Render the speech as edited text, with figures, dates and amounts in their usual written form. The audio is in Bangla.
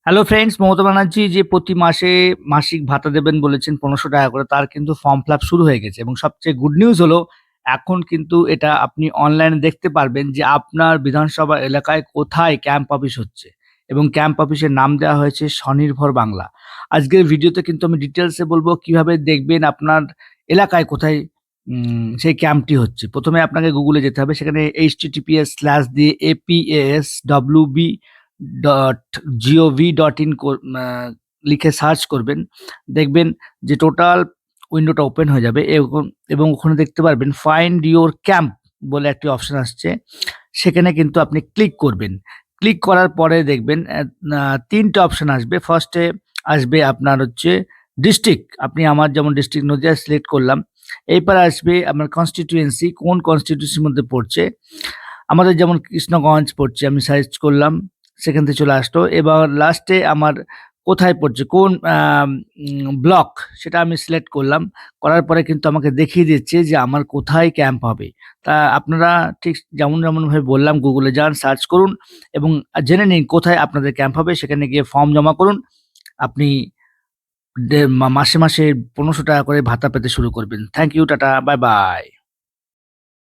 হ্যালো ফ্রেন্ডস, মমতা ব্যানার্জি যে প্রতি মাসে মাসিক ভাতা দেবেন বলেছেন ১৫০০ টাকা করে, তার কিন্তু ফর্ম ফিল আপ শুরু হয়ে গেছে। এবং সবচেয়ে গুড নিউজ হলো এখন কিন্তু এটা আপনি অনলাইনে দেখতে পারবেন যে আপনার বিধানসভা এলাকায় কোথায় ক্যাম্প অফিস হচ্ছে, এবং ক্যাম্প অফিসের নাম দেওয়া হয়েছে স্বনির্ভর বাংলা। আজকের ভিডিওতে কিন্তু আমি ডিটেলসে বলবো কিভাবে দেখবেন আপনার এলাকায় কোথায় সেই ক্যাম্পটি হচ্ছে। প্রথমে আপনাকে গুগলে যেতে হবে, সেখানে https/ দিয়ে APASWB .gov.in লিখে সার্চ করবেন। দেখবেন যে টোটাল উইন্ডোটা ওপেন হয়ে যাবে, এবং ওখানে দেখতে পারবেন ফাইন্ড ইওর ক্যাম্প বলে একটি অপশন আসছে। সেখানে কিন্তু আপনি ক্লিক করবেন। ক্লিক করার পরে দেখবেন ৩ টে অপশন আসবে। ফার্স্টে আসবে আপনার হচ্ছে ডিস্ট্রিক্ট। আপনি আমার যেমন ডিস্ট্রিক্ট নদিয়া সিলেক্ট করলাম। এরপর আসবে আপনার কনস্টিটিউয়েন্সি, কোন কনস্টিটিউয়েন্সির মধ্যে পড়ছে। আমাদের যেমন কৃষ্ণগঞ্জ পড়ছে, আমি সার্চ করলাম, সেখান থেকে চলে আসলো। এবার লাস্টে আমার কোথায় পড়ছে, কোন ব্লক, সেটা আমি সিলেক্ট করলাম। করার পরে কিন্তু আমাকে দেখিয়ে দিচ্ছে যে আমার কোথায় ক্যাম্প হবে। তা আপনারা ঠিক যেমনভাবে বললাম, গুগলে যান, সার্চ করুন এবং জেনে নিন কোথায় আপনাদের ক্যাম্প হবে। সেখানে গিয়ে ফর্ম জমা করুন। আপনি মাসে মাসে ১৫০০ টাকা করে ভাতা পেতে শুরু করবেন। Thank you, tata, bye by.